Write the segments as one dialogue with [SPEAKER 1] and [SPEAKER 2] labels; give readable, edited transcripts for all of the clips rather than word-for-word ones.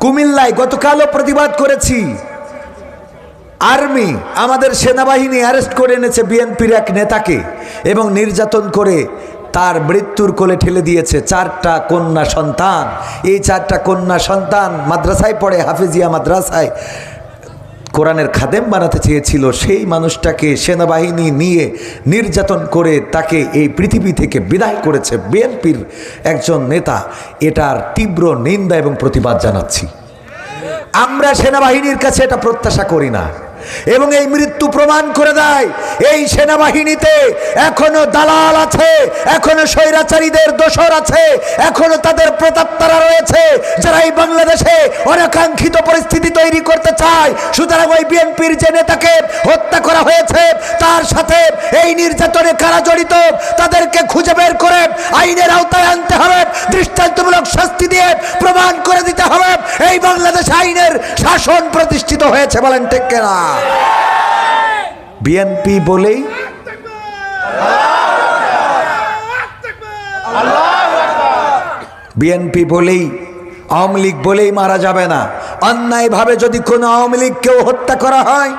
[SPEAKER 1] কুমিল্লায় গতকালও প্রতিবাদ করেছি। আর্মি আমাদের সেনাবাহিনী অ্যারেস্ট করে এনেছে বিএনপির এক নেতাকে এবং নির্যাতন করে তার মৃত্যুর কোলে ঠেলে দিয়েছে। 4টা কন্যা সন্তান, এই 4টা কন্যা সন্তান মাদ্রাসায় পড়ে, হাফেজিয়া মাদ্রাসায় কোরআনের খাদেম বানাতে চেয়েছিল। সেই মানুষটাকে সেনাবাহিনী নিয়ে নির্যাতন করে তাকে এই পৃথিবী থেকে বিদায় করেছে বিএনপির একজন নেতা। এটার তীব্র নিন্দা এবং প্রতিবাদ জানাচ্ছি। আমরা সেনাবাহিনীর কাছে এটা প্রত্যাশা করি না এবং এই মৃত্যু প্রমাণ করে দেয় এই সেনাবাহিনীতে এখনো দালাল আছে, এখনো স্বৈরাচারীদের দোসর আছে, এখনো তাদের প্রেতাত্মারা রয়েছে যারা এই বাংলাদেশে অনাকাঙ্ক্ষিত পরিস্থিতি তৈরি করতে চায়। সুতরাং ওই বিএনপির যে নেতাকে হত্যা করা হয়েছে তার সাথে এই নির্যাতনে কারা জড়িত তাদেরকে খুঁজে বের করে আইনের আওতায় আনতে হবে, দৃষ্টান্তমূলক শাস্তি দিয়ে প্রমাণ করে দিতে হবে এই বাংলাদেশে আইনের শাসন প্রতিষ্ঠিত হয়েছে। বলেন ঠিক কিনা? বিএনপি বলেই আওয়ামী লীগ বলেই মারা যাবে না। অন্যায়ভাবে যদি কোনো আওয়ামী লীগকেও হত্যা করা হয়,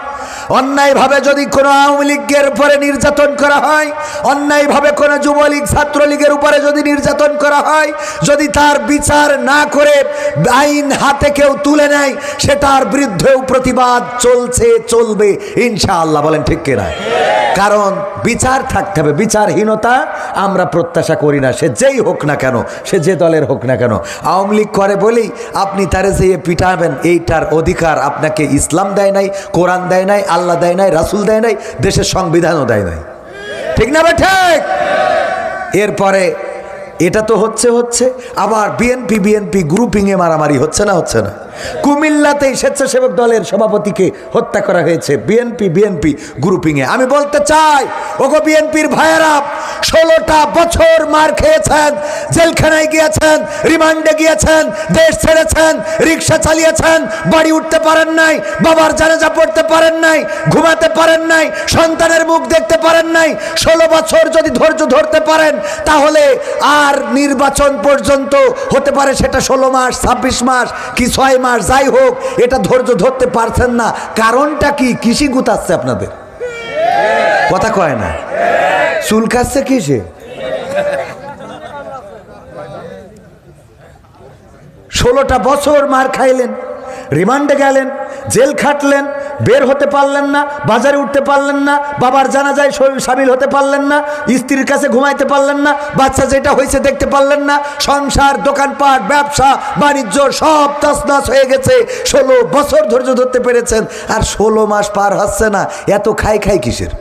[SPEAKER 1] অন্যায়ভাবে যদি কোনো আওয়ামী লীগের উপরে নির্যাতন করা হয়, অন্যায়ভাবে কোনো যুবলীগ ছাত্রলীগের উপরে যদি নির্যাতন করা হয়, যদি তার বিচার না করে আইন হাতে কেউ তুলে নেয়, সেটার বিরুদ্ধেও প্রতিবাদ চলবে ইনশাআল্লাহ। বলেন ঠিক কিনা? কারণ বিচার থাকতে হবে, বিচারহীনতা আমরা প্রত্যাশা করি না, সে যেই হোক না কেন, সে যে দলের হোক না কেন। আওয়ামী লীগ করে বলেই আপনি তারে যেয়ে পিটাবেন, এইটার অধিকার আপনাকে ইসলাম দেয় নাই, কোরআন দেয় নাই, আল্লাহ দেয় নাই, রাসূল দেয় নাই, দেশের সংবিধানও দেয় নাই। ঠিক না? ঠিক। এরপরে এটা তো হচ্ছে আবার বিএনপি গ্রুপিংয়ে মারামারি হচ্ছে না? কুমিল্লাতেই স্বেচ্ছাসেবক দলের সভাপতিকে হত্যা করা হয়েছে বিএনপি গ্রুপিংয়ে। আমি বলতে চাই, ওগো বিএনপির ভাইয়েরা, 16টা বছর মার খেয়েছেন, জেলখানায় গিয়েছেন, রিমান্ডে গিয়েছেন, দেশ ছেড়েছেন, রিক্সা চালিয়েছেন, বাড়ি উঠতে পারেন নাই, বাবার জানাজা পড়তে পারেন নাই, ঘুমাতে পারেন নাই, সন্তানের মুখ দেখতে পারেন নাই। 16 বছর যদি ধৈর্য ধরতে পারেন তাহলে আর নির্বাচন পর্যন্ত হতে পারে সেটা 16 মাস, 26 মাস কি 6 মাস, যাই হোক, এটা ধৈর্য ধরতে পারছেন না। কারণটা কি? কৃষি গুতাচ্ছে আপনাদের, কথা কয় না, চুল কাটছে কিসে? 16টা বছর মার খাইলেন, রিমান্ডে গেলেন, জেল খাটলেন, বের হতে পারলেন না, বাজারে উঠতে পারলেন না, বাবার জানাজায় শামিল হতে পারলেন না, স্ত্রীর কাছে ঘুমাইতে পারলেন না, বাচ্চা যেটা হয়েছে দেখতে পারলেন না, সংসার, দোকানপাট, ব্যবসা বাণিজ্য সব তছনছ হয়ে গেছে। 16 বছর ধৈর্য ধরতে পেরেছেন, আর 16 মাস পার হচ্ছে না, এত খাই কিসের?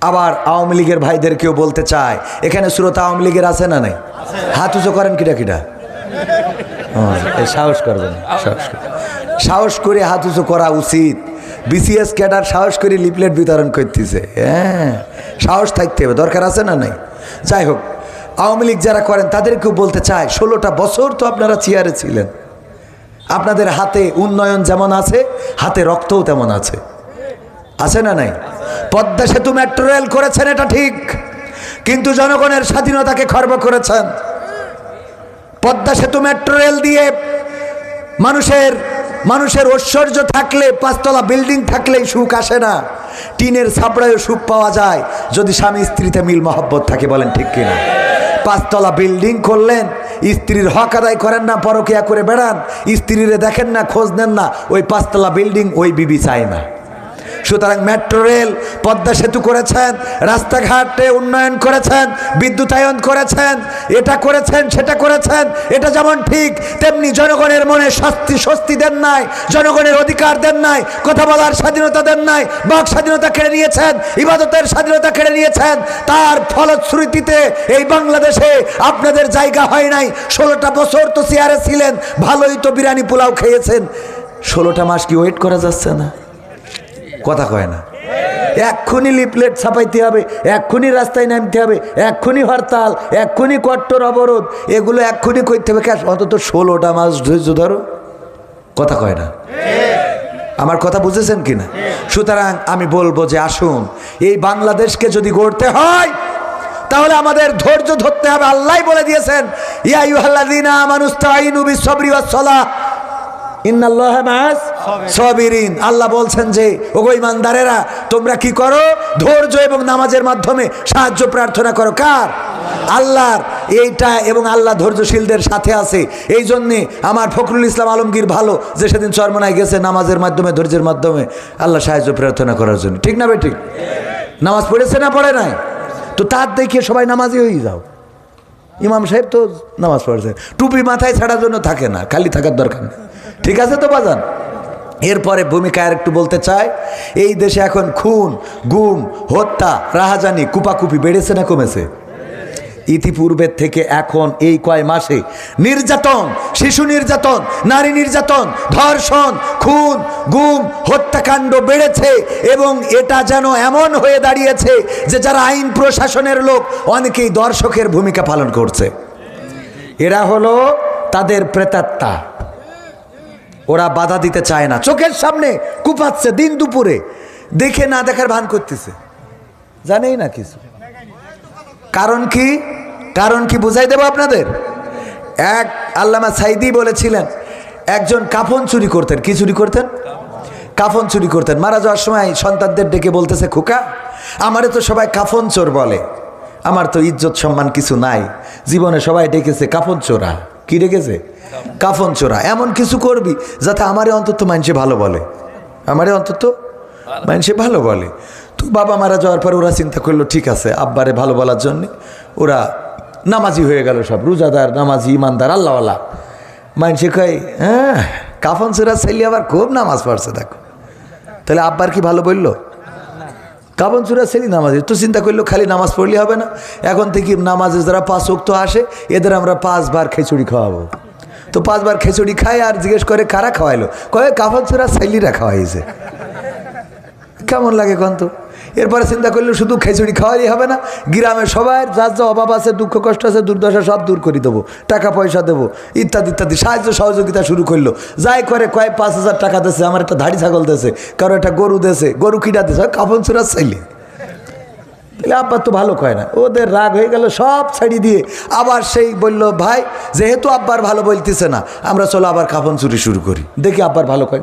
[SPEAKER 1] আবার আওয়ামী লীগের ভাইদেরকেও বলতে চায়, এখানে সুরত আওয়ামী লীগের আছে না নাই? হাত উঁচু করেন কিটা সাহস করবেন, সাহস করে হাত উঁচু করা উচিত। বিসিএস ক্যাডার সাহস করে লিফলেট বিতরণ করতেছে, হ্যাঁ, সাহস থাকতে হবে, দরকার আছে না নাই? যাই হোক, আওয়ামী লীগ যারা করেন তাদেরকেও বলতে চায়, 16টা বছর তো আপনারা চেয়ারে ছিলেন, আপনাদের হাতে উন্নয়ন যেমন আছে, হাতে রক্তও তেমন আছে না নাই? পদ্মা সেতু মেট্রো রেল করেছেন, এটা ঠিক, কিন্তু জনগণের স্বাধীনতাকে খর্ব করেছেন। পদ্মা সেতু মেট্রো রেল দিয়ে মানুষের ঐশ্বর্য থাকলে, 5তলা বিল্ডিং থাকলেই সুখ আসে না। টিনের ছাপড়ায়ও সুখ পাওয়া যায় যদি স্বামী স্ত্রীতে মিল মহব্বত থাকে। বলেন ঠিক কিনা? 5তলা বিল্ডিং করলেন, স্ত্রীর হক আদায় করেন না, পরকিয়া করে বেড়ান, স্ত্রীরে দেখেন না, খোঁজ নেন না, ওই 5তলা বিল্ডিং ওই বিবি চায় না। সুতরাং মেট্রো রেল, পদ্মা সেতু করেছেন, রাস্তাঘাটে উন্নয়ন করেছেন, বিদ্যুতায়ন করেছেন, এটা করেছেন, সেটা করেছেন, এটা যেমন ঠিক, তেমনি জনগণের মনে স্বস্তি দেন নাই, জনগণের অধিকার দেন নাই, কথা বলার স্বাধীনতা দেন নাই, বাক স্বাধীনতা কেড়ে নিয়েছেন, ইবাদতের স্বাধীনতা কেড়ে নিয়েছেন। তার ফলশ্রুতিতে এই বাংলাদেশে আপনাদের জায়গা হয় নাই। 16টা বছর তো চেয়ারে ছিলেন, ভালোই তো বিরিয়ানি পোলাও খেয়েছেন, 16টা মাস কি ওয়েট করা যাচ্ছে না? কথা কয় না? এক্ষুনি লিফলেট ছাপাইতে হবে, এক্ষুনি রাস্তায় নামতে হবে, এক্ষুনি হরতাল, এক্ষুনি কট্টর অবরোধ, এগুলো এক্ষুনি করতে হবে। অন্তত 16টা মাস ধৈর্য ধরো, কথা কয় না? আমার কথা বুঝেছেন কিনা? সুতরাং আমি বলবো যে আসুন, এই বাংলাদেশকে যদি গড়তে হয় তাহলে আমাদের ধৈর্য ধরতে হবে। আল্লাহ বলে দিয়েছেন, ইয়া আইয়ুহাল্লাযীনা আমানুস্তাঈনু বিস-সাবরি ওয়াস-সালাহ ইন্নাল্লাহা মা'আস সাবিরিন। আল্লাহ বলছেন যে ওগো ঈমানদারেরা, তোমরা কি করো? ধৈর্য এবং নামাজের মাধ্যমে সাহায্য প্রার্থনা করো। কার? আল্লাহর। এইটা এবং আল্লাহ ধৈর্যশীলদের সাথে আছে। এই জন্যে আমার ফখরুল ইসলাম আলমগীর ভালো যে সেদিন চরমনায় গেছে নামাজের মাধ্যমে, ধৈর্যের মাধ্যমে আল্লাহ সাহায্য প্রার্থনা করার জন্য। ঠিক না ভাই? ঠিক। নামাজ পড়েছে না পড়ে নাই? তো তার দেখিয়ে সবাই নামাজি হয়ে যাও। ইমাম সাহেব তো নামাজ পড়েছে, টুপি মাথায় ছাড়ার জন্য থাকে না, খালি থাকার দরকার নেই। ঠিক আছে তো বাজান? এরপরে ভূমিকা আর একটু বলতে চাই, এই দেশে এখন খুন, গুম, হত্যা, রাহাজানি, কুপাকুপি বেড়েছে না কমেছে? ইতিপূর্বের থেকে এখন এই কয় মাসে নির্যাতন, শিশু নির্যাতন, নারী নির্যাতন, ধর্ষণ, খুন, গুম, হত্যাকাণ্ড বেড়েছে। এবং এটা যেন এমন হয়ে দাঁড়িয়েছে যে যারা আইন প্রশাসনের লোক অনেকেই দর্শকের ভূমিকা পালন করছে। এরা হলো তাদের প্রেতাত্মা। ওরা বাধা দিতে চায় না, চোখের সামনে কুপাচ্ছে দিন দুপুরে, দেখে না দেখার ভান করতেছে, জানেই না কিছু। কারণ কি? কারণ কি বুঝাই দেব আপনাদের। এক আল্লামা সাইদি বলেছিলেন, একজন কাফন চুরি করতেন। কি চুরি করতেন? কাফন চুরি করতেন। মারা যাওয়ার সময় সন্তানদের ডেকে বলতেছে, খোকা আমারে তো সবাই কাফন চোর বলে, আমার তো ইজ্জত সম্মান কিছু নাই, জীবনে সবাই ডেকেছে কাফন চোরা। কি ডেকেছে? কাফন চোরা। এমন কিছু করবি যাতে আমারে অন্তত মানুষে ভালো বলে, আমারে অন্তত মানুষে ভালো বলে। তো বাবা মারা যাওয়ার পর ওরা চিন্তা করলো, ঠিক আছে, আব্বারে ভালো বলার জন্যে ওরা নামাজি হয়ে গেল, সব রোজাদার, নামাজি, ইমানদার, আল্লাহওয়ালা। মানুষে কয়, হ্যাঁ কাফন চোরা ছেলে আবার খুব নামাজ পড়ছে, দেখো। তাহলে আব্বার কি ভালো বললো? কাফন চোরা ছেলে নামাজি। তো চিন্তা করলো খালি নামাজ পড়লে হবে না, এখন থেকে নামাজে যারা 5 ওয়াক্ত আসে এদের আমরা 5 বার খিচুড়ি খাওয়াবো। তো 5 বার খিচুড়ি খায় আর জিজ্ঞেস করে কারা খাওয়াইলো? কয়ে কাফন চোরা ছেলেরা খাওয়াইছে। কেমন লাগে কোন? তো এরপরে চিন্তা করলে শুধু খিচুড়ি খাওয়াই হবে না, গ্রামের সবাই যার যা অভাব আছে, দুঃখ কষ্ট আছে, দুর্দশা সব দূর করে দেবো, টাকা পয়সা দেবো, ইত্যাদি ইত্যাদি সাহায্য সহযোগিতা শুরু করলো। যাই করে কয় 5,000 টাকা দিয়েছে, আমার একটা ধাড়ি ছাগল দিয়েছে, কারো একটা গরু দিয়েছে, গরু কিনা দিয়েছে, কাফন চোরা চাইলে। তাহলে আব্বা তো ভালো কয় না, ওদের রাগ হয়ে গেল, সব ছাড়ি দিয়ে আবার সেই বলল, ভাই যেহেতু আব্বার ভালো বলতেছে না, আমরা চলো আবার কাফন চুরি শুরু করি, দেখি আব্বার ভালো কয়।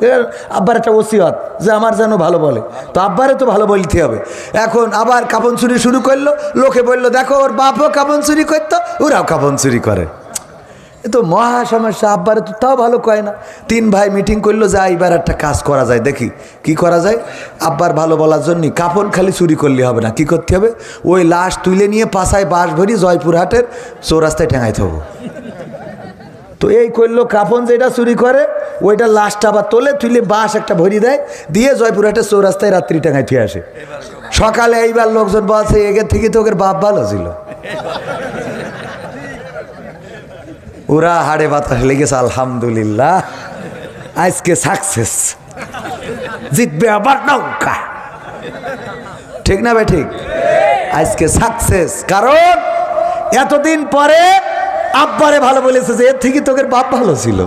[SPEAKER 1] আব্বার একটা ওসিয়ত যে আমার যেন ভালো বলে, তো আব্বারে তো ভালো বলতে হবে। এখন আবার কাফন চুরি শুরু করলো। লোকে বললো, দেখো ওর বাপও কাফন চুরি করতো, ওরাও কাফন চুরি করে। এ তো মহা সমস্যা। আব্বারে তো তাও ভালো কয় না। 3 ভাই মিটিং করলো, যা এবার একটা কাজ করা যায়, দেখি কি করা যায়। আব্বার ভালো বলার জন্য কাফন খালি চুরি করলে হবে না, কি করতে হবে? ওই লাশ তুলে নিয়ে পাশায় বাঁশ ভরি জয়পুরহাটের চৌরাস্তায় ঠেঙাইতে হবে। তো এই করলো, কাফন যেটা চুরি করে ওইটা লাশটা আবার তুলে বাঁশ একটা ভরি দেয়, দিয়ে জয়পুরহাটের চৌরাস্তায় রাত্রি ঠেঙাইতে আসে। সকালে এইবার লোকজন বলছে, এগের থেকে তো ওদের বাপ ভালো ছিল। ওরা হাড়ে বাতাস লেগেছে, আলহামদুলিল্লাহ আজকে সাকসেস, জিতবে আবার নৌকা। ঠিক না ভাই? ঠিক। আজকে সাকসেস, কারণ এতদিন পরে আব্বারে ভালো বলেছে যে এর থেকে তোদের বাপ ভালো ছিল।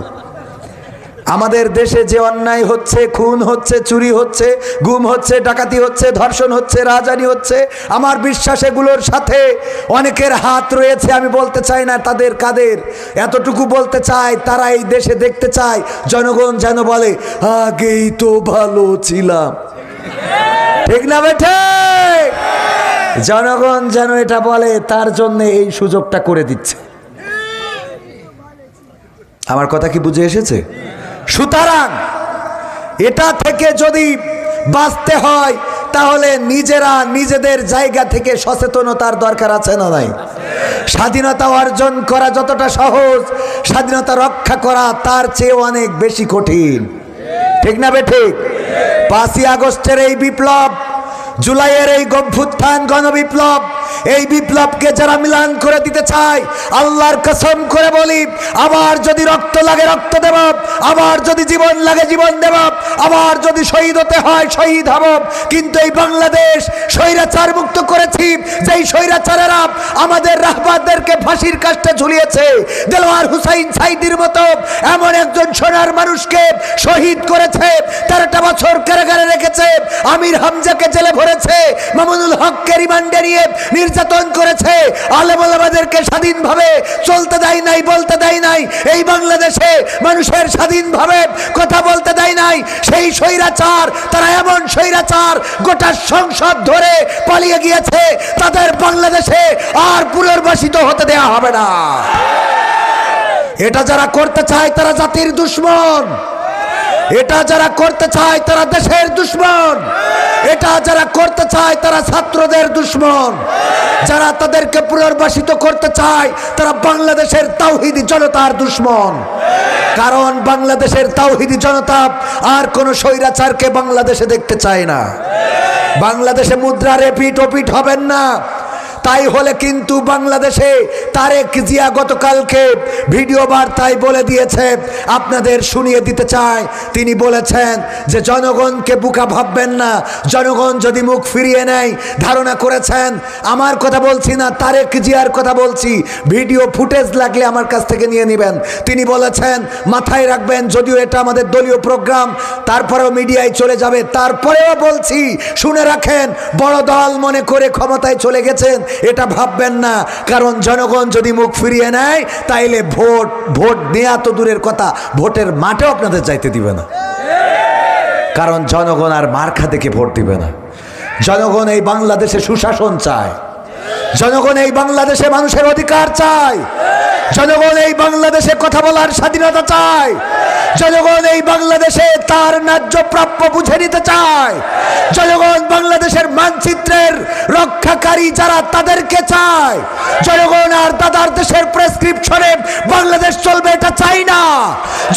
[SPEAKER 1] আমাদের দেশে যে অন্যায় হচ্ছে, খুন হচ্ছে, চুরি হচ্ছে, গুম হচ্ছে, ডাকাতি হচ্ছে, ধর্ষণ হচ্ছে, রাহাজানি হচ্ছে, আমার বিশ্বাস এগুলোর সাথে অনেকের হাত রয়েছে। আমি বলতে চাই না তাদের কাদের, এতটুকু বলতে চাই তারা এই দেশে দেখতে চায় জনগণ যেন বলে, আগেই তো ভালো ছিলাম। ঠিক না বেঠে? জনগণ যেন এটা বলে, তার জন্য এই সুযোগটা করে দিচ্ছে। আমার কথা কি বুঝে এসেছে? সুতরাং এটা থেকে যদি বাঁচতে হয় তাহলে নিজেরা নিজেদের জায়গা থেকে সচেতনতার দরকার আছে না নাই? স্বাধীনতা অর্জন করা যতটা সহজ, স্বাধীনতা রক্ষা করা তার চেয়ে অনেক বেশি কঠিন। ঠিক না বে ঠিক? 5ই আগস্টের এই বিপ্লব, জুলাইয়ের এই অভ্যুত্থান, গণবিপ্লব, এই বিপ্লবকে যারা মিলান করে দিতে চায়, আল্লাহর কসম করে বলি, আবার যদি রক্ত লাগে রক্ত দেব, আবার যদি জীবন লাগে জীবন দেব, আবার যদি শহীদ হতে হয় শহীদ হব। কিন্তু এই বাংলাদেশ স্বৈরাচার মুক্ত করেছি, যেই স্বৈরাচারেরা আমাদের রাহবারদেরকে ফাঁসির কাস্টে ঝুলিয়েছে, দেলোয়ার হুসাইন সাইদির মতো এমন একজন সোনার মানুষকে শহীদ করেছে, 13টা বছর কারাগারে রেখেছে, আমির হামজাকে জেলে ভরেছে, মামুনুল হককে রিমান্ডে নিয়ে নির্যাতন করেছে, আলেম ওলামাদেরকে স্বাধীনভাবে চলতে দেয় নাই, বলতে দেয় নাই। এই বাংলাদেশে মানুষের স্বাধীনভাবে কথা বলতে দেয় নাই। সেই স্বৈরাচার, তারা এমন স্বৈরাচার গোটা সংসদ ধরে পালিয়ে গিয়েছে, তাদের বাংলাদেশে আর পুনর্বাসিত হতে দেয়া হবে না। এটা যারা করতে চায় তারা জাতির দুশমন, এটা যারা করতে চায় তারা দেশের দুশমন, এটা যারা করতে চায় তারা ছাত্রদের দুশমন, যারা তাদেরকে পুনর্বাসিত করতে চায় তারা বাংলাদেশের তাওহীদি জনতার দুশমন। কারণ বাংলাদেশের তাওহীদি জনতা আর কোন স্বৈরাচারকে বাংলাদেশে দেখতে চায় না। বাংলাদেশে মুদ্রার এপিঠ ওপিঠ হবেন না। তাই হলে কিন্তু বাংলাদেশে তারেক জিয়া গতকালকে ভিডিও বার্তায় বলে দিয়েছে, আপনাদের শুনিয়ে দিতে চায়। তিনি বলেছেন যে জনগণকে বোকা ভাববেন না, জনগণ যদি মুখ ফিরিয়ে নেয়, ধারণা করেছেন, আমার কথা বলছি না, তারেক জিয়ার কথা বলছি, ভিডিও ফুটেজ লাগলে আমার কাছ থেকে নিয়ে নেবেন। তিনি বলেছেন, মাথায় রাখবেন, যদিও এটা আমাদের দলীয় প্রোগ্রাম, তারপরেও মিডিয়ায় চলে যাবে, তারপরেও বলছি শুনে রাখেন, বড় দল মনে করে ক্ষমতায় চলে গেছেন এটা ভাববেন না। কারণ জনগণ যদি মুখ ফিরিয়ে নেয় তাইলে ভোট নেওয়া তো দূরের কথা, ভোটের মাঠেও আপনাদের যাইতে দিবে না। কারণ জনগণ আর মার্কা দেখে ভোট দিবে না। জনগণ এই বাংলাদেশে সুশাসন চায়, জনগণ এই বাংলাদেশে মানুষের অধিকার চায়, জনগণ এই বাংলাদেশে কথা বলার স্বাধীনতা চায়, জনগণ এই বাংলাদেশে তার ন্যায্য প্রাপ্য বুঝে নিতে চায়, জনগণ বাংলাদেশের মানচিত্রের রক্ষাকারী যারা তাদেরকে চায়। জনগণ আর দাদার দেশের প্রেসক্রিপশনে বাংলাদেশ চলবে এটা চাই না।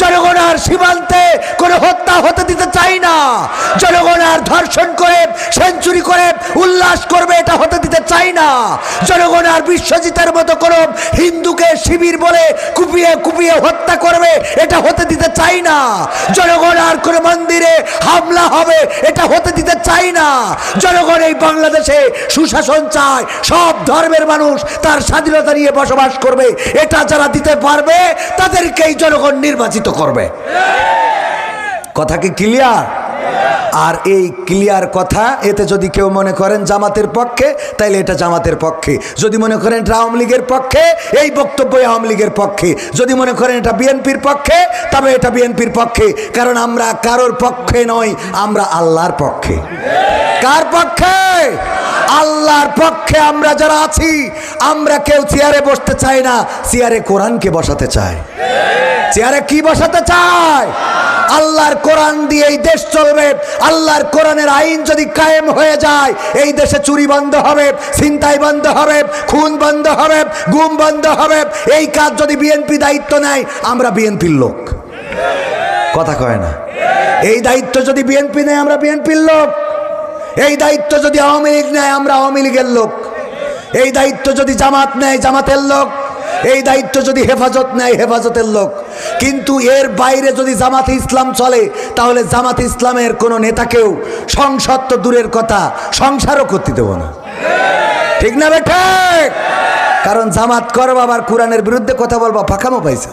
[SPEAKER 1] জনগণ আর সীমান্তে কোনো হত্যা হতে দিতে চাই না। জনগণ আর ধর্ষণ করে সেঞ্চুরি করে উল্লাস করবে এটা হতে দিতে চাই না। জনগণ আর বিশ্বজিতের মতো কোনো হিন্দুকে শিবির বলে কুপিয়ে কুপিয়ে হত্যা করবে এটা হতে দিতে চাই না। জনগণ আর কোনো মন্দিরে হামলা হবে এটা হতে দিতে চাই না। জনগণ এই বাংলাদেশে সুশাসন চায়, সব ধর্মের মানুষ তার স্বাধীনতা নিয়ে বসবাস করবে, এটা যারা দিতে পারবে তাদেরকেই জনগণ নির্বাচিত করবে। কথা কি ক্লিয়ার? আর এই ক্লিয়ার কথা, এতে যদি কেউ মনে করেন জামাতের পক্ষে তাইলে এটা জামাতের পক্ষে, যদি মনে করেন এটা আওয়ামী লীগের পক্ষে এই বক্তব্য আওয়ামী লীগের পক্ষে, যদি মনে করেন এটা বিএনপির পক্ষে তবে এটা বিএনপির পক্ষে। কারণ আমরা কারোর পক্ষে নই, আমরা আল্লাহর পক্ষে। কার পক্ষে? আল্লাহর পক্ষে আমরা যারা আছি, আমরা কেউ চেয়ারে বসতে চাই না, চেয়ারে কোরআনকে বসাতে চাই। চেয়ারে কি বসাতে চায়? আল্লাহর কোরআন দিয়ে এই দেশ চলবে। আল্লাহর কোরআনের আইন যদি কায়েম হয়ে যায়, এই দেশে চুরি বন্ধ হবে, ছিনতাই বন্ধ হবে, খুন বন্ধ হবে, গুম বন্ধ হবে। এই কাজ যদি বিএনপি দায়িত্ব নেয়, আমরা বিএনপির লোক। কথা কয় না? এই দায়িত্ব যদি বিএনপি নেয়, আমরা বিএনপির লোক। এই দায়িত্ব যদি আওয়ামী লীগ নেয়, আমরা আওয়ামী লীগের লোক। এই দায়িত্ব যদি জামাত নেয়, জামাতের লোক। এই দায়িত্ব যদি হেফাজত নেয়, হেফাজতের লোক। কিন্তু এর বাইরে যদি জামাতে ইসলাম চলে, তাহলে জামাতে ইসলামের কোনো নেতাকেও সংসদ তো দূরের কথা, সংসারও করতে দেব না। ঠিক না বেটা? কারণ জামাত করবা আবার কোরআনের বিরুদ্ধে কথা বলবা, ফাঁকামো পাইছে।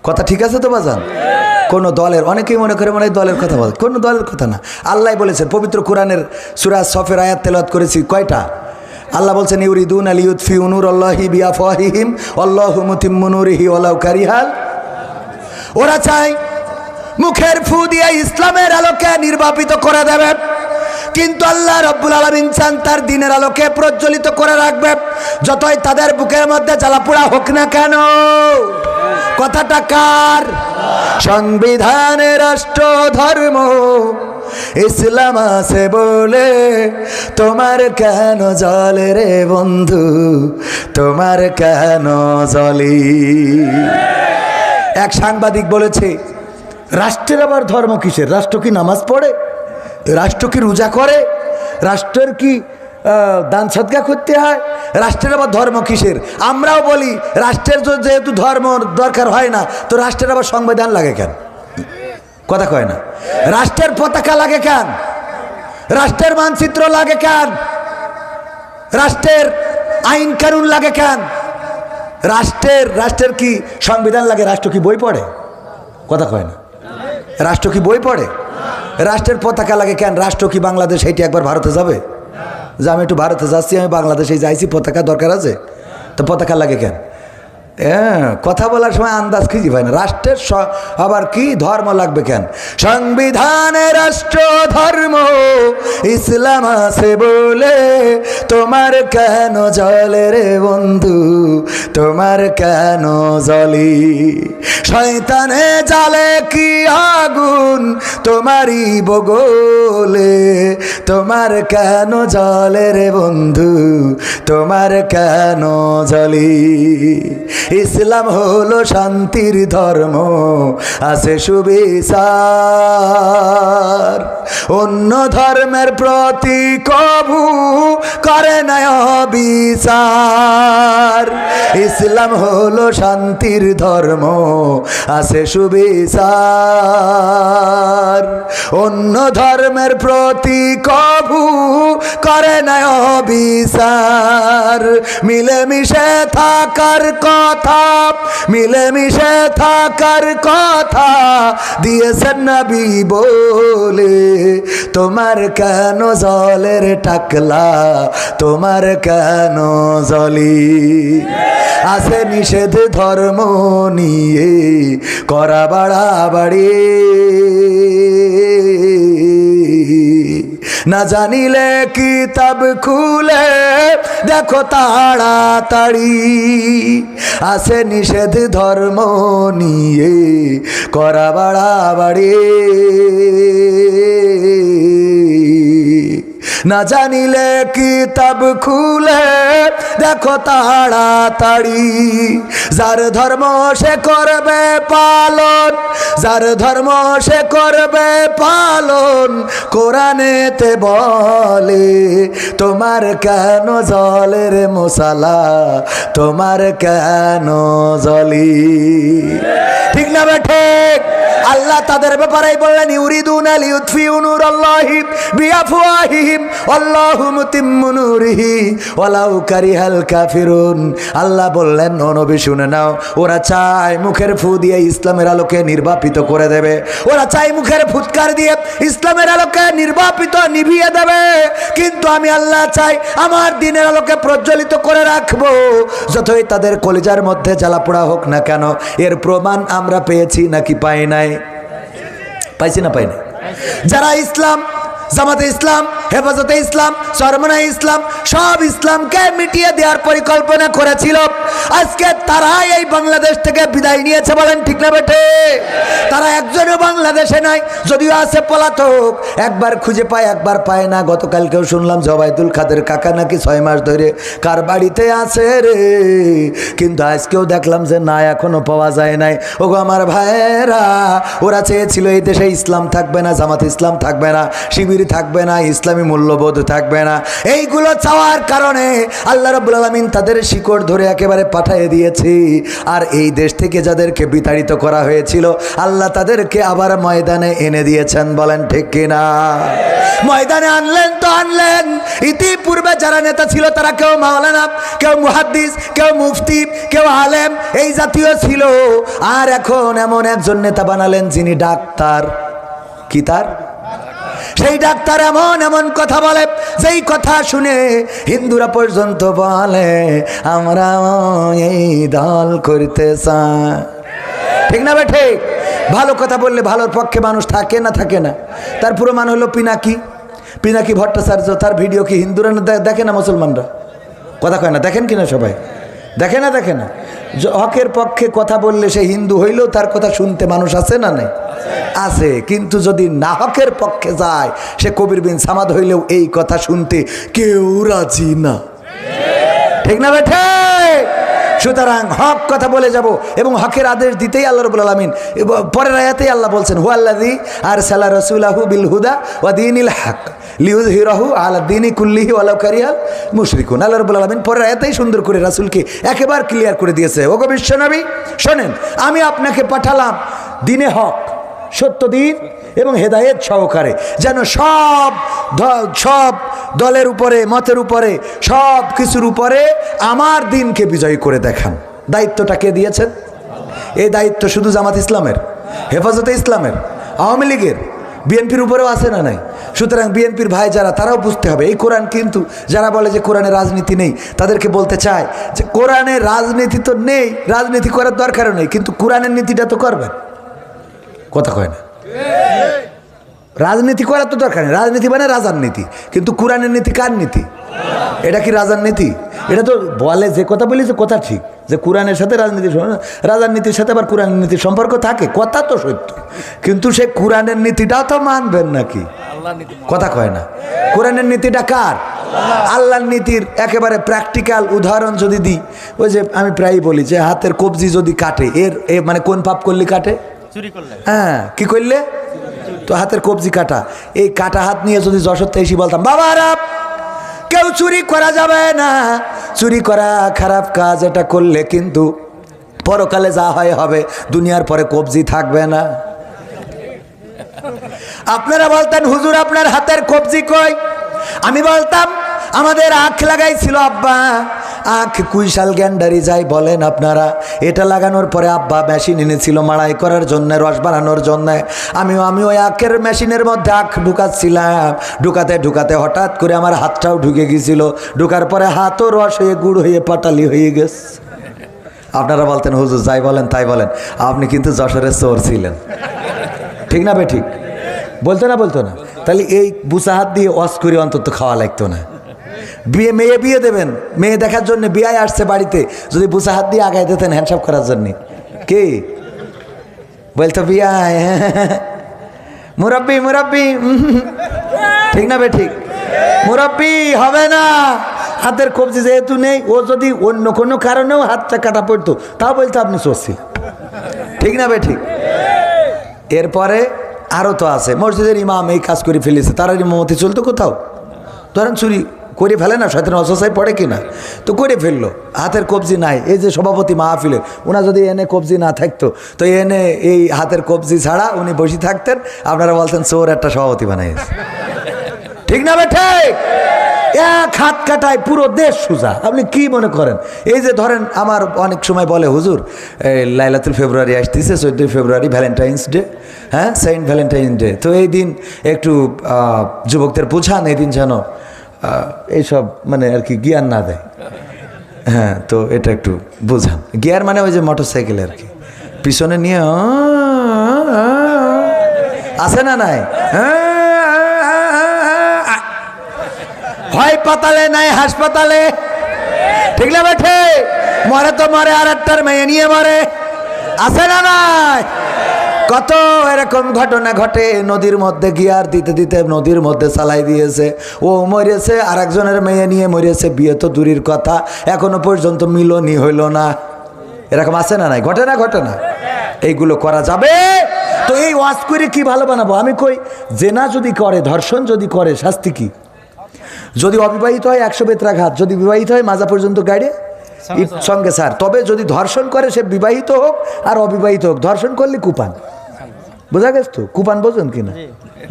[SPEAKER 1] কথা ঠিক আছে তো বাজান? কোন দলের, অনেকেই মনে করে মনে হয় দলের কথা বলে, কোন দলের কথা না। আল্লাহ বলেছেন পবিত্র কোরআনের সূরা সফের আয়াত তেলাওয়াত করেছি কয়টা? আল্লাহ বলছেন ইউরিদুনা লিইউতফিউ নূরাল্লাহি বিআফওয়াহিহিম আল্লাহু মুতিম্মু নূরিহি ওয়ালাউ কারিহাল। ওরা চায় মুখের ফু দিয়ে ইসলামের আলোকে নির্বাপিত করে দেবে, কিন্তু আল্লাহ রাব্বুল আলামিন চান তার দ্বীনের আলোকে প্রজ্বলিত করে রাখবে, যতই তাদের বুকের মধ্যে জ্বালাপোড়া হোক না কেন। কথাটা কার? সংবিধানে রাষ্ট্র ধর্ম ইসলাম আছে বলে তোমার কেন জলে রে বন্ধু, তোমার কেন জলি। এক সাংবাদিক বলেছে, রাষ্ট্রের আবার ধর্ম কিসের? রাষ্ট্র কি নামাজ পড়ে? রাষ্ট্র কি রোজা করে? রাষ্ট্রের কি দান সদকা করতে হয়? রাষ্ট্রের আবার ধর্ম কিসের? আমরাও বলি রাষ্ট্রের যেহেতু ধর্ম দরকার হয় না, তো রাষ্ট্রের আবার সংবিধান লাগে কেন? কথা কয় না? রাষ্ট্রের পতাকা লাগে কেন? রাষ্ট্রের মানচিত্র লাগে কেন? রাষ্ট্রের আইন কানুন লাগে কেন? রাষ্ট্রের কি সংবিধান লাগে? রাষ্ট্র কি বই পড়ে? কথা কয় না? রাষ্ট্র কি বই পড়ে? রাষ্ট্রের পতাকা লাগে কেন? রাষ্ট্র কি বাংলাদেশ এইটি একবার ভারতে যাবে? যে আমি একটু ভারতে যাচ্ছি, আমি বাংলাদেশে যাইছি, পতাকা দরকার আছে, তো পতাকা লাগে কেন? কথা বলার সময় আন্দাজ খুঁজে পায় না। রাষ্ট্রের আবার কি ধর্ম লাগবে কেন? সংবিধানে রাষ্ট্র ধর্ম ইসলাম আছে বলে তোমার কেন জলে রে বন্ধু, তোমার কেন জলি? শয়তানে জালে কি আগুন তোমারই বগলে, তোমার কেন জলে রে বন্ধু, তোমার কেন জলি? ইসলাম হলো শান্তির ধর্ম, আছে সুবিচার, অন্য ধর্মের প্রতি কবু করে না বিচার। ইসলাম হলো শান্তির ধর্ম, আছে সুবিচার, অন্য ধর্মের প্রতি কবু করে না বিচার। মিলেমিশে থাকার কথা, মিলেমিশে থাকার কথা দিয়েছেন নবী বলে, তোমার কেন জলের টাকলা, তোমার কেন জলি? আছে নিষেধ ধর্ম নিয়ে করা বাড়াবাড়ি, না জানিলে কিতাব খুলে দেখো তাড়াতাড়ি। আছে নিষেধ ধর্ম নিয়ে করা বাড়াবাড়ি, না জানিলে কিতাব খুলে দেখো তাড়াতাড়ি। যার ধর্ম সে করবে পালন, যার ধর্ম সে করবে পালন, কোরআনেতে বলে তোমার কেন জলের মশালা, তোমার কেন জলি? ঠিক না বেঠে? আল্লাহ তাদের ব্যাপারে বললেন ইউরিদুনা লিউতফিউ নূরাল্লাহি বিআফওয়াহিহিম আল্লাহু মুতিম্মু নূরিহি ওয়ালাউ কারিহাল কাফিরুন। আল্লাহ বললেন ও নবী শুনে নাও, ওরা চায় মুখের ফু দিয়ে ইসলামের আলোকে নির্বাপিত করে দেবে, ওরা চায় মুখের ফুৎকার দিয়ে ইসলামের আলোকে নির্বাপিত নিভিয়ে দেবে, কিন্তু আমি আল্লাহ চাই আমার দ্বীনের আলোকে প্রজ্বলিত করে রাখবো, যতই তাদের কলিজার মধ্যে জ্বালা পোড়া হোক না কেন। এর প্রমাণ আমরা পেয়েছি নাকি পাই নাই? পাইছি না পাই নাই? যারা ইসলাম, জামাতে ইসলাম, হেফাজতে ইসলাম, চরমনাই ইসলাম, সব ইসলামকে মিটিয়ে দেওয়ার পরিকল্পনা করেছিল, আজকে তারা এই বাংলাদেশ থেকে বিদায় নিয়েছে। বলেন ঠিক না বেটে? তারা একজনও বাংলাদেশে নাই, যদিও আছে পলাতক, একবার খুঁজে পায় একবার পায় না। গতকালকেও শুনলাম জবাইদুল খাদের কাকা নাকি 6 মাস ধরে কার বাড়িতে আছে রে, কিন্তু আজকেও দেখলাম যে না, এখনো পাওয়া যায় নাই। ওগো আমার ভাইয়েরা, ওরা চেয়েছিল এই দেশে ইসলাম থাকবে না, জামাত ইসলাম থাকবে না, শিবির থাকবে না, ইসলামী মূল্যবোধ থাকবে না। এইগুলো চাওয়ার কারণে আল্লাহ রাব্বুল আলামিন তাদের শিকড় ধরে একেবারে পাঠিয়ে দিয়েছে। আর এই দেশ থেকে যাদেরকে বিতাড়িত করা হয়েছিল, আল্লাহ তাদেরকে আবার ময়দানে এনে দিয়েছেন। বলেন ঠিক কিনা? ময়দানে আনলেন তো আনলেন। ইতিপূর্বে যারা নেতা ছিল তারা কেউ মাওলানা, কেউ মুহাদ্দিস, কেউ মুফতি, কেউ আলেম এই জাতীয় ছিল। আর এখন এমন একজন নেতা বানালেন যিনি ডাক্তার। কি তার? সেই ডাক্তার এমন এমন কথা বলে, যেই কথা শুনে হিন্দুরা পর্যন্ত বলে আমরা এই দল করতে চাই। ঠিক না বেঠে? ভালো কথা বললে ভালোর পক্ষে মানুষ থাকে না থাকে না? তার প্রমাণ হলো পিনাকি, পিনাকি ভট্টাচার্য। তার ভিডিও কি হিন্দুরা দেখে না মুসলমানরা? কথা কয় না? দেখেন কিনা সবাই? দেখে না? দেখে না? হকের পক্ষে কথা বললে সে হিন্দু হইলেও তার কথা শুনতে মানুষ আছে না নাই? আছে। কিন্তু যদি না হকের পক্ষে যায়, সে কবির বিন সামাদ হইলেও এই কথা শুনতে কেউ রাজি না। ঠিক না বেঠে? সুতরাং হক কথা বলে যাব এবং হকের আদেশ দিতেই আল্লাহ রাব্বুল আলামিন পরের আয়াতেই আল্লাহ বলছেন হুয়াল্লাযী আরসালা রাসূলাহু বিল হুদা ওয়া দীনিল হক লিইয়ুযহিরাহু আলা দীনি কুল্লিহি ওয়ালাউ কারিহাল মুশরিকুন। আল্লাহ রাব্বুল আলামিন পরের আয়াতেই সুন্দর করে রাসূলকে একেবারে ক্লিয়ার করে দিয়েছে, ওগো বিশ্বনবী শোনেন, আমি আপনাকে পাঠালাম দ্বীনে হক, সত্য দিন এবং হেদায়েত সহকারে, যেন সব দলের উপরে, মতের উপরে, সব কিছুর উপরে আমার দিনকে বিজয় করে দেখান। দায়িত্বটা কে দিয়েছেন? এই দায়িত্ব শুধু জামাত ইসলামের, হেফাজতে ইসলামের, আওয়ামী লীগের, বিএনপির উপরেও আছে না নাই? সুতরাং বিএনপির ভাই যারা, তারাও বুঝতে হবে এই কোরআন কিন্তু, যারা বলে যে কোরআনে রাজনীতি নেই, তাদেরকে বলতে চায় যে কোরআনে রাজনীতি তো নেই, রাজনীতি করার দরকারও নেই, কিন্তু কোরআনের নীতিটা তো করবেন। কথা কয় না? রাজনীতি করার তো দরকার নেই, রাজনীতি মানে রাজার নীতি, কিন্তু কোরআনের নীতি কার নীতি? এটা কি রাজার নীতি? এটা তো বলে, যে কথা বলি যে কথা ঠিক, যে কোরআনের সাথে রাজনীতি, রাজার নীতির সাথে আবার কোরআনের নীতির সম্পর্ক থাকে, কথা তো সত্য, কিন্তু সে কোরআনের নীতিটাও তো মানবেন নাকি? কথা কয় না? কোরআনের নীতিটা কার? আল্লাহর নীতির একেবারে প্র্যাকটিক্যাল উদাহরণ যদি দিই, ওই যে আমি প্রায়ই বলি যে হাতের কবজি যদি কাটে, এর মানে কোন পাপ করলে কাটে? হ্যাঁ, কি করলে? তো হাতের কবজি কাটা, এই কাটা হাত নিয়ে যদি যশোর এসে বলতাম, বাবারা কেউ চুরি করা যাবে না, চুরি করা খারাপ কাজ, এটা করলে কিন্তু পরকালে যা হয় হবে, দুনিয়ার পরে কবজি থাকবে না। আপনারা বলতেন হুজুর আপনার হাতের কবজি কই? আমি বলতাম আমাদের আখ লাগাইছিল আব্বা, আখ কুইশাল গ্যান্ডারি যাই বলেন আপনারা, এটা লাগানোর পরে আব্বা মেশিন এনেছিল মাড়াই করার জন্য, রস বানানোর জন্য। আমি ওই আখের মেশিনের মধ্যে আখ ঢুকাচ্ছিলাম, ঢুকাতে ঢুকাতে হঠাৎ করে আমার হাতটাও ঢুকে গিয়েছিল, ঢুকার পরে হাতও রস হয়ে গুড় হয়ে পাটালি হয়ে গেছে। আপনারা বলতেন হুজুর যাই বলেন তাই বলেন, আপনি কিন্তু যশোরের চোর ছিলেন, ঠিক না বে ঠিক? বলতো না? বলতো না? তাহলে এই বুসা হাত দিয়ে ওয়াশ করে অন্তত খাওয়া লাগতো না। মেয়ে দেবেন, মেয়ে দেখার জন্য বিয়ে আসছে বাড়িতে, যদি বুসা হাত দিয়ে আগায় দিতেন হ্যান্ডসাপ করার জন্য, কি বলতো? বিয়ায় মুরব্বি মুরব্বি, ঠিক না বে ঠিক? মুরব্বি হবে না, হাতের কবজি যেহেতু নেই, ও যদি অন্য কোনো কারণেও হাতটা কাটা পড়তো তাও বলতো আপনি চলছি, ঠিক না বে ঠিক? এরপরে আরও তো আছে, মসজিদের ইমাম এই কাজ করে ফেলেছে, তারা ইমামতি চলতো কোথাও, ধরেন চুরি করে ফেলে না, শয়তান অসহায় পড়ে কিনা, তো করে ফেললো, হাতের কবজি নাই। এই যে সভাপতি মাহফিলের, ওনা যদি এনে কবজি না থাকতো, তো এনে এই হাতের কবজি ছাড়া উনি বসে থাকতেন, আপনারা বলতেন চোর একটা সভাপতি বানাইছে, ঠিক না বেঠে? এক হাত কাটায় পুরো দেশ সোজা। আপনি কি মনে করেন? এই যে ধরেন আমার অনেক সময় বলে হুজুর লাইলাতুল ফেব্রুয়ারি আসতেছে, 14 ফেব্রুয়ারি ভ্যালেন্টাইন্স ডে, হ্যাঁ সেন্ট ভ্যালেন্টাইন ডে, তো এই দিন একটু যুবকদের বোঝান, এই দিন যেন এইসব মানে আর কি গিয়ার না দেয়। হ্যাঁ, তো এটা একটু বোঝান। গিয়ার মানে ওই যে মোটর সাইকেল আর কি, পিছনে নিয়ে আছে না নাই, হয় পাতালে নাই হাসপাতালে, ঠিক না বেঠে? মরে তো মরে, আর একটার মেয়ে নিয়ে মরে, আছে না নাই? কত এরকম ঘটনা ঘটে, নদীর মধ্যে গিয়ার দিতে দিতে নদীর মধ্যে চালাই দিয়েছে, ও মরেছে, আর একজনের মেয়ে নিয়ে মরেছে, বিয়ে তো দূরের কথা, এখনো পর্যন্ত মিলনই হইল না। এরকম আছে না নাই? ঘটে না? ঘটে না? এইগুলো করা যাবে? তো এই ওয়াজ করে কি ভালো বানাবো? আমি কই, জেনা যদি করে, ধর্ষণ যদি করে, শাস্তি কি? যদি অবিবাহিত হয় 100 বেত্রাঘাত, যদি বিবাহিত হয় মাজা পর্যন্ত গাড়ে সঙ্গে স্যার। তবে যদি ধর্ষণ করে, সে বিবাহিত হোক আর অবিবাহিত হোক, ধর্ষণ করলে কুপান, বোঝা গেছে তো? কুপান বোঝেন কিনা?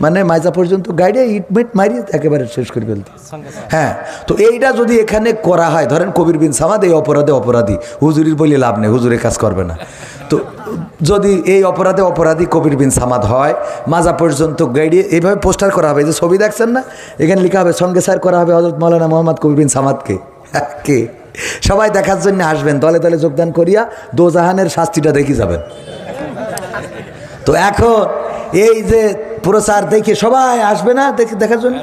[SPEAKER 1] মানে মাজা পর্যন্ত গাড়ে ইটমিট মারি একেবারে শেষ করে ফেলতে। হ্যাঁ, তো এইটা যদি এখানে করা হয়, ধরেন কবির বিন সামাদ এই অপরাধে অপরাধী, হুজুরির বলে লাভ নেই, হুজুরে কাজ করবে না। তো যদি এই অপরাধে অপরাধী কবির বিন সামাদ হয়, মাজা পর্যন্ত গাড়িয়ে এইভাবে পোস্টার করা হবে, যে ছবি দেখছেন না, এখানে লেখা হবে সঙ্গে স্যার করা হবে হযরত মাওলানা মোহাম্মদ কবির বিন সামাদকে। কে? সবাই দেখার জন্য আসবেন, দলে দলে যোগদান করিয়া দোজাহানের শাস্তিটা দেখি যাবেন। তো এখন এই যে প্রচার দেখে সবাই আসবে না দেখার জন্য,